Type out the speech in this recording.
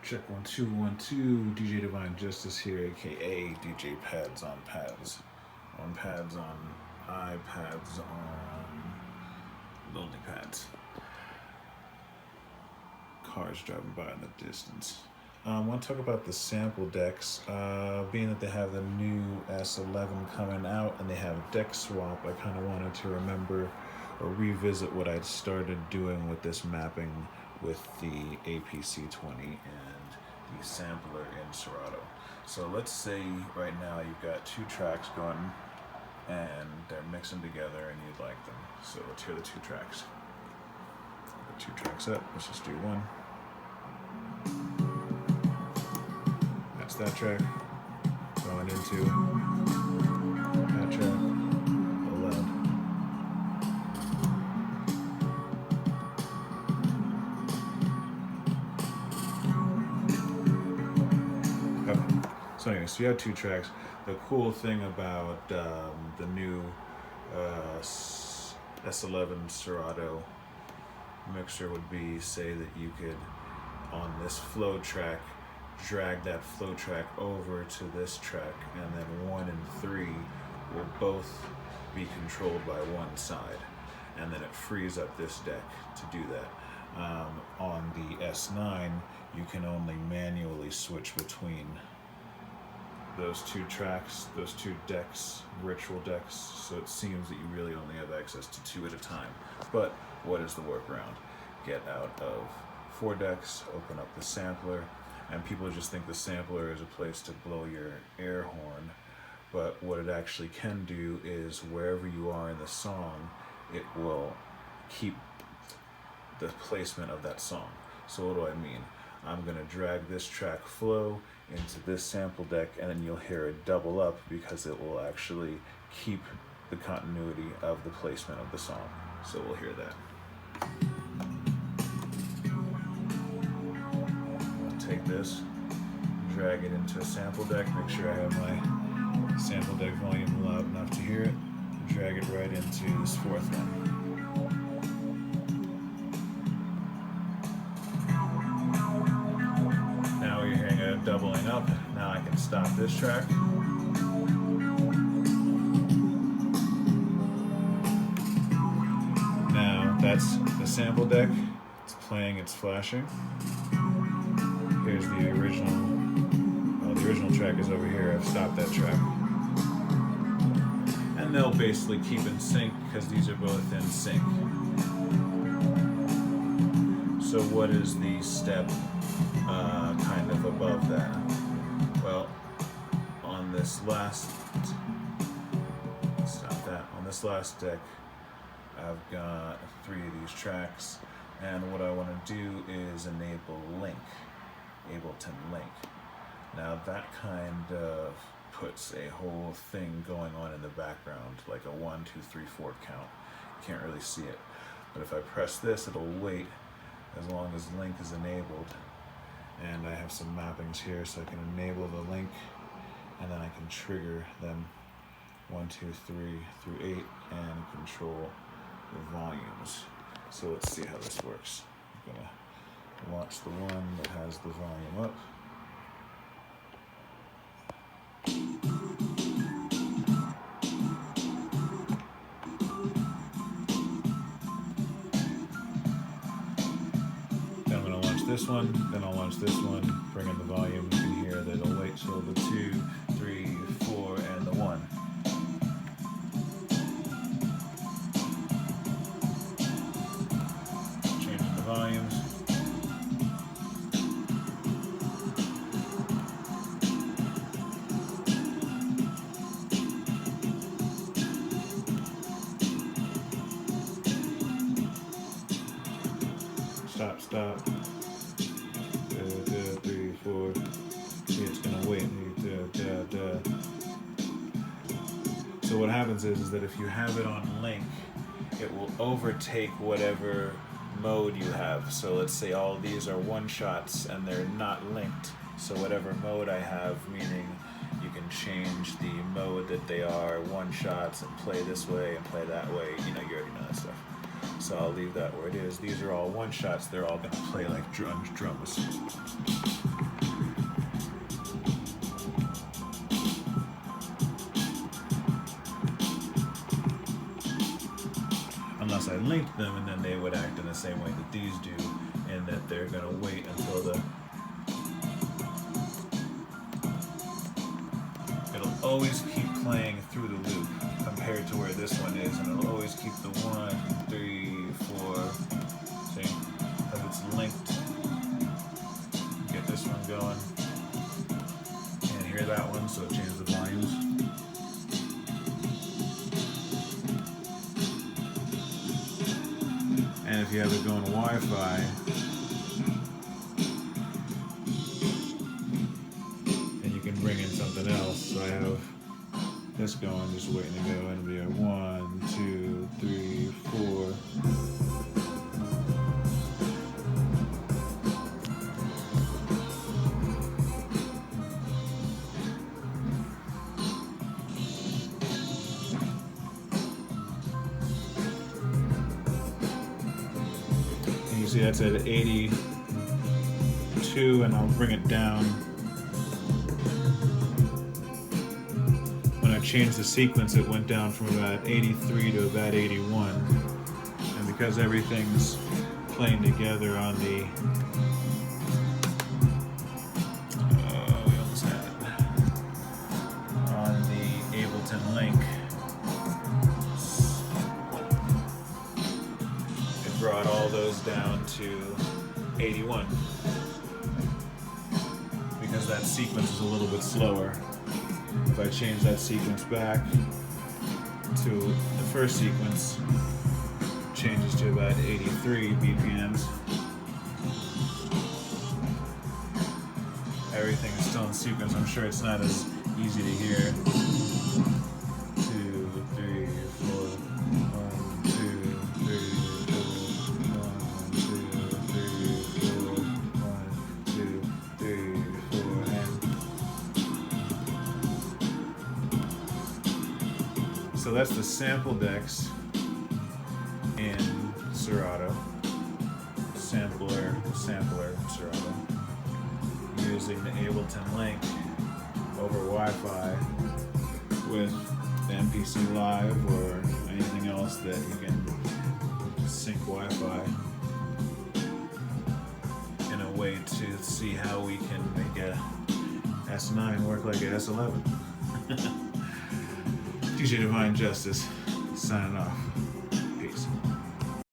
Check 1 2 1 2. DJ Divine Justice here, aka DJ Pads on Pads. On pads on iPads on lonely pads. Cars driving by in the distance. I want to talk about the sample decks. Being that they have the new S-11 coming out and they have deck swap, I kind of wanted to remember or revisit what I'd started doing with this mapping with the APC 20 and the sampler in Serato. So let's say right now you've got two tracks going and they're mixing together and you'd like them. So let's hear the two tracks. Put two tracks up, let's just do one. That's that track. Going into that track. Loud. So anyway, so you have two tracks. The cool thing about the new S11 Serato mixer would be, say that you could, on this flow track, drag that flow track over to this track, and then 1 and 3 will both be controlled by one side, and then it frees up this deck to do that. On the S9, you can only manually switch between those two tracks, those two decks, virtual decks, so it seems that you really only have access to 2 at a time. But what is the workaround? Get out of 4 decks, open up the sampler, and people just think the sampler is a place to blow your air horn, but what it actually can do is wherever you are in the song, it will keep the placement of that song. So what do I mean? I'm gonna drag this track flow into this sample deck, and then you'll hear it double up because it will actually keep the continuity of the placement of the song. So we'll hear that. I'll take this, drag it into a sample deck, make sure I have my sample deck volume loud enough to hear it, drag it right into this 4th one. Doubling up. Now I can stop this track. Now that's the sample deck. It's playing, it's flashing. Here's the original. Oh, the original track is over here. I've stopped that track. And they'll basically keep in sync because these are both in sync. So what is the step kind of above that? Well, on this last, stop that, on this last deck, I've got 3 of these tracks, and what I want to do is enable link, Ableton link. Now that kind of puts a whole thing going on in the background, like a 1 2 3 4 count. You can't really see it, but if I press this, it'll wait as long as link is enabled. And I have some mappings here, so I can enable the link, and then I can trigger them 1 2 3 through 8 and control the volumes. So let's see how this works. I'm gonna launch the one that has the volume up. This one, then I'll launch this one, bring in the volume. You can hear that it'll wait till the 2, 3, 4, and the 1. Changing the volumes. Stop. It's gonna wait. So what happens is that if you have it on link, it will overtake whatever mode you have. So let's say all of these are one-shots and they're not linked. So whatever mode I have, meaning you can change the mode that they are one-shots and play this way and play that way. You know, you already know that stuff. So I'll leave that where it is. These are all one-shots. They're all going to play like drums. linked them, and then they would act in the same way that these do, and that they're gonna wait until it'll always keep playing through the loop compared to where this one is, and it'll always keep the 1, 3, 4, see, because it's linked. Get this one going. Can't hear that one, so change the volumes. And if you have it going Wi-Fi, and you can bring in something else. So I have this going, just waiting to go, and it'll be a 1, 2, 3, 4. See, that's at 82, and I'll bring it down. When I changed the sequence, it went down from about 83 to about 81. And because everything's playing together on the we almost had it on the Ableton link, brought all those down to 81 because that sequence is a little bit slower. If I change that sequence back to the first sequence, changes to about 83 BPMs. Everything is still in sequence. I'm sure it's not as easy to hear. 2, 3, 4, 1, 2, 3. 1, 2, 3, 4, and so that's the sample decks in Serato. Sampler Serato. Using the Ableton link over Wi-Fi with the MPC Live or anything else that you can sync Wi-Fi. Way to see how we can make a S9 work like a S11. DJ Divine Justice, signing off.